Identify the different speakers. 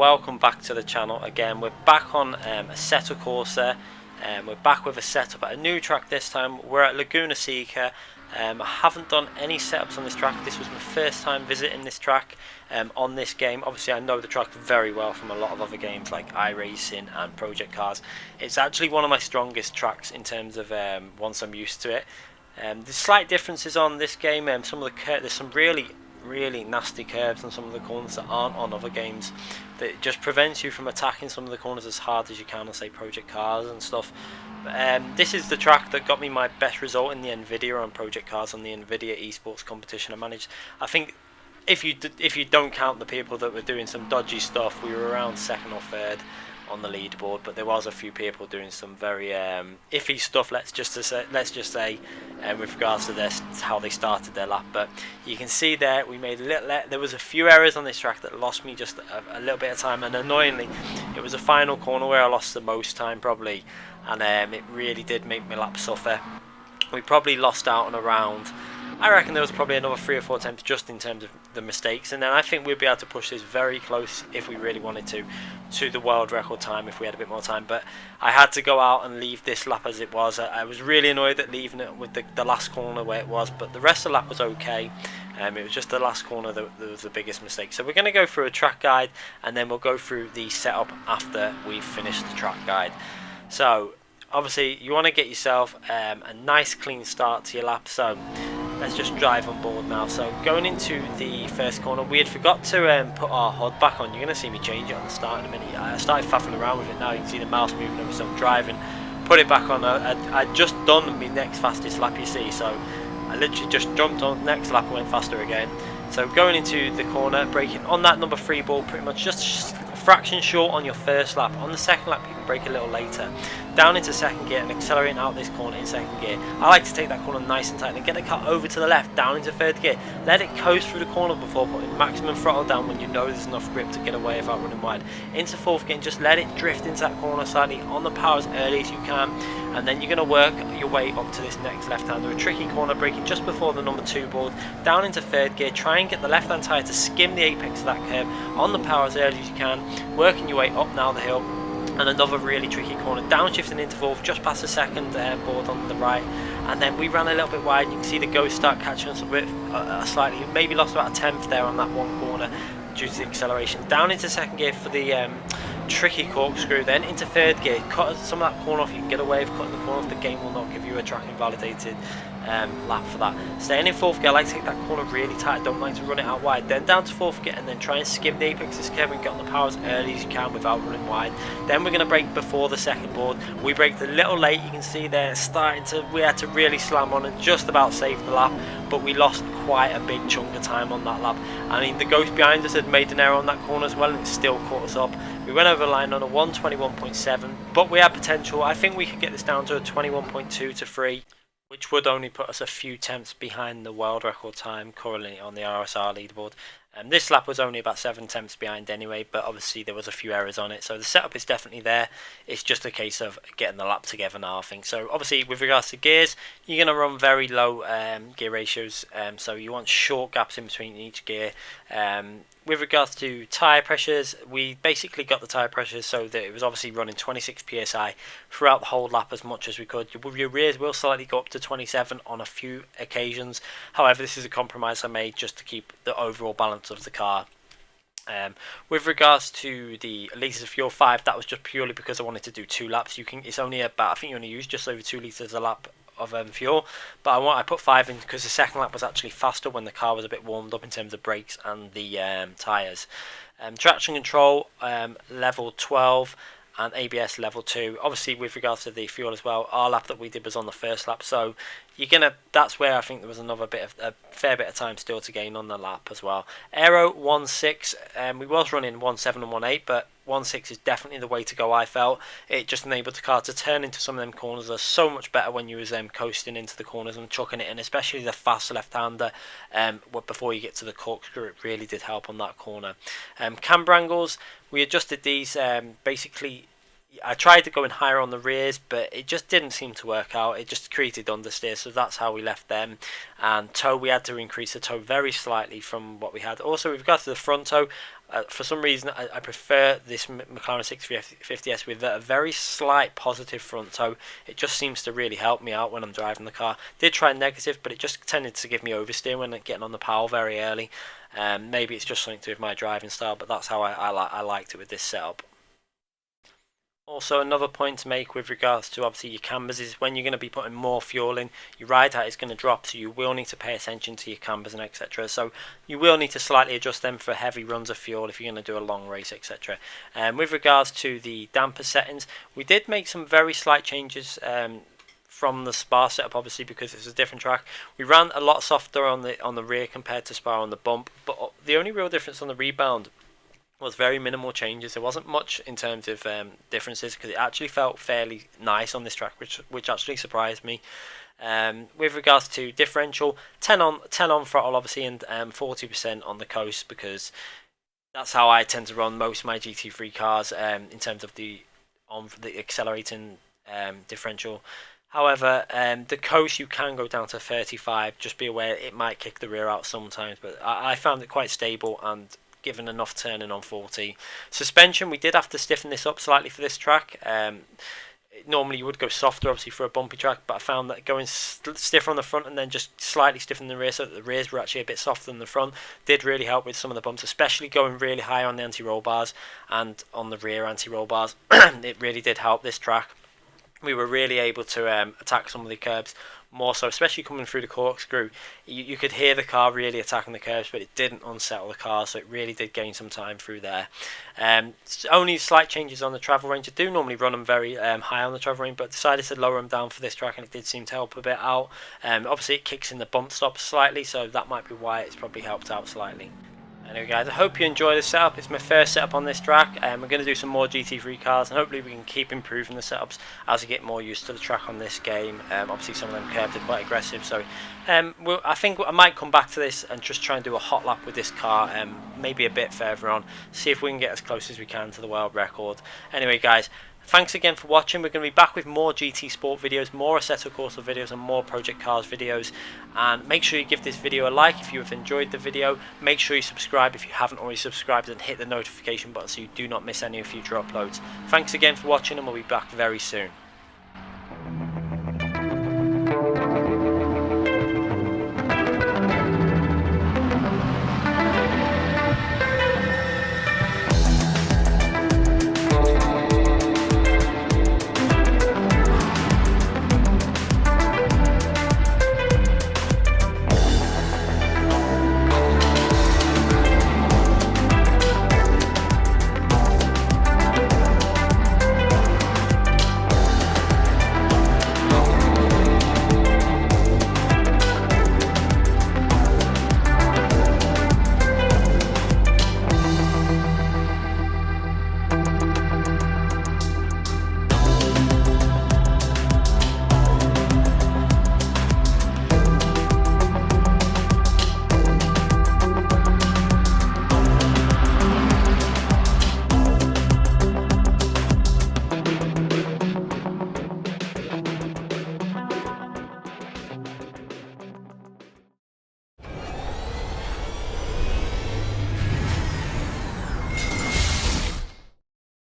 Speaker 1: welcome back to the channel again. We're back on Assetto Corsa, we're back with a setup at a new track this time. We're at Laguna Seca. I haven't done any setups on this track. This was my first time visiting this track on this game. Obviously I know the track very well from a lot of other games like iRacing and Project Cars. It's actually one of my strongest tracks in terms of once I'm used to it. There's slight differences on this game. Some of the there's some really nasty curves on some of the corners that aren't on other games, that just prevents you from attacking some of the corners as hard as you can on, say, Project Cars and stuff. But this is the track that got me my best result in the Nvidia on Project Cars on the Nvidia esports competition I managed. I think if you don't count the people that were doing some dodgy stuff, we were around second or third on the leaderboard, but there was a few people doing some very iffy stuff, let's just say with regards to this, how they started their lap. But you can see there we made a little there was a few errors on this track that lost me just a little bit of time, and annoyingly it was a final corner where I lost the most time probably, and it really did make my lap suffer. We probably lost out on around, I reckon there was probably another 3 or 4 attempts just in terms of the mistakes, and then I think we'd be able to push this very close if we really wanted to the world record time if we had a bit more time. But I had to go out and leave this lap as it was. I was really annoyed at leaving it with the last corner where it was, but the rest of the lap was okay. It was just the last corner that was the biggest mistake. So we're going to go through a track guide, and then we'll go through the setup after we've finished the track guide. So obviously you want to get yourself a nice clean start to your lap, so let's just drive on board now. So going into the first corner, we had forgot to put our HUD back on. You're going to see me change it on the start in a minute. I started faffing around with it now. You can see the mouse moving over, so I'm driving, put it back on. I'd just done my next fastest lap, you see, so I literally just jumped on the next lap and went faster again. So going into the corner, braking on that number 3 ball, pretty much just a fraction short on your first lap. On the second lap you can brake a little later, down into second gear and accelerating out this corner in second gear. I like to take that corner nice and tight and get the car over to the left, down into third gear, let it coast through the corner before putting maximum throttle down when you know there's enough grip to get away without running wide, into fourth gear and just let it drift into that corner slightly on the power as early as you can, and then you're going to work your way up to this next left-hander, a tricky corner, braking just before the number 2 board, down into third gear, try and get the left-hand tyre to skim the apex of that curve on the power as early as you can, working your way up now the hill, and another really tricky corner, downshifting into fourth, just past the second board on the right, and then we ran a little bit wide. You can see the ghost start catching us a bit slightly, maybe lost about a tenth there on that one corner due to the acceleration, down into second gear for the tricky corkscrew, then into third gear, cut some of that corner off. You can get away with cutting the corner off, the game will not give you a track invalidated lap for that. Staying in fourth gear, I like to take that corner really tight, I don't like to run it out wide, then down to fourth gear and then try and skim the apex of this curve and get on the power as early as you can without running wide. Then we're going to brake before the second board. We braked a little late, you can see there we had to really slam on and just about save the lap, but we lost quite a big chunk of time on that lap. I mean, the ghost behind us had made an error on that corner as well, and it still caught us up. We went over the line on a 121.7, but we had potential. I think we could get this down to a 21.2 to 3, which would only put us a few tenths behind the world record time currently on the RSR leaderboard. This lap was only about 7 tenths behind anyway, but obviously there was a few errors on it, so the setup is definitely there. It's just a case of getting the lap together now, I think. So obviously with regards to gears, you're going to run very low gear ratios, so you want short gaps in between each gear. With regards to tyre pressures, we basically got the tyre pressures so that it was obviously running 26 psi throughout the whole lap as much as we could. Your rears will slightly go up to 27 on a few occasions. However, this is a compromise I made just to keep the overall balance of the car. With regards to the litres of fuel, 5, that was just purely because I wanted to do 2 laps. It's only about, I think you only use just over 2 litres a lap of fuel, but I put 5 in because the second lap was actually faster when the car was a bit warmed up in terms of brakes and the tyres. Traction control level 12 and ABS level 2. Obviously with regards to the fuel as well, our lap that we did was on the first lap, so that's where I think there was another a fair bit of time still to gain on the lap as well. Aero 1.6, we was running 1.7 and 1.8, but 1.6 is definitely the way to go. I felt it just enabled the car to turn into some of them corners. They're so much better when you was coasting into the corners and chucking it in, especially the fast left-hander before you get to the corkscrew. It really did help on that corner. Camber angles, we adjusted these basically I tried to go in higher on the rears, but it just didn't seem to work out. It just created understeer, so that's how we left them. And toe, we had to increase the toe very slightly from what we had. Also, with regards to the front toe, for some reason, I prefer this Mclaren 650S with a very slight positive front toe. It just seems to really help me out when I'm driving the car. Did try negative, but it just tended to give me oversteer when getting on the power very early. Maybe it's just something to do with my driving style, but that's how I liked it with this setup. Also, another point to make with regards to obviously your cambers is when you're going to be putting more fuel in, your ride height is going to drop, so you will need to pay attention to your cambers and etc. So you will need to slightly adjust them for heavy runs of fuel if you're going to do a long race, etc. With regards to the damper settings, we did make some very slight changes from the Spa setup, obviously because it's a different track. We ran a lot softer on the rear compared to Spa on the bump, but the only real difference on the rebound was very minimal changes. There wasn't much in terms of differences because it actually felt fairly nice on this track, which actually surprised me. With regards to differential, 10 on throttle obviously, and 40% on the coast, because that's how I tend to run most of my GT3 cars in terms of the accelerating differential. However, the coast you can go down to 35. Just be aware it might kick the rear out sometimes, but I found it quite stable and given enough turning on 40. Suspension, we did have to stiffen this up slightly for this track. Normally you would go softer obviously for a bumpy track, but I found that going stiffer on the front and then just slightly stiffen the rear so that the rears were actually a bit softer than the front did really help with some of the bumps, especially going really high on the anti-roll bars and on the rear anti-roll bars. It really did help this track. We were really able to attack some of the curbs more so, especially coming through the corkscrew. You could hear the car really attacking the curbs, but it didn't unsettle the car, so it really did gain some time through there. Only slight changes on the travel range. I do normally run them very high on the travel range, but decided to lower them down for this track, and it did seem to help a bit out. Obviously it kicks in the bump stops slightly, so that might be why it's probably helped out slightly. Anyway guys, I hope you enjoy this setup. It's my first setup on this track. We're going to do some more GT3 cars, and hopefully we can keep improving the setups as we get more used to the track on this game. Obviously some of them curves are quite aggressive, so I think I might come back to this and just try and do a hot lap with this car, maybe a bit further on, see if we can get as close as we can to the world record. Anyway guys, thanks again for watching. We're going to be back with more GT Sport videos, more Assetto Corsa videos, and more Project Cars videos. And make sure you give this video a like if you have enjoyed the video. Make sure you subscribe if you haven't already subscribed, and hit the notification button so you do not miss any future uploads. Thanks again for watching, and we'll be back very soon.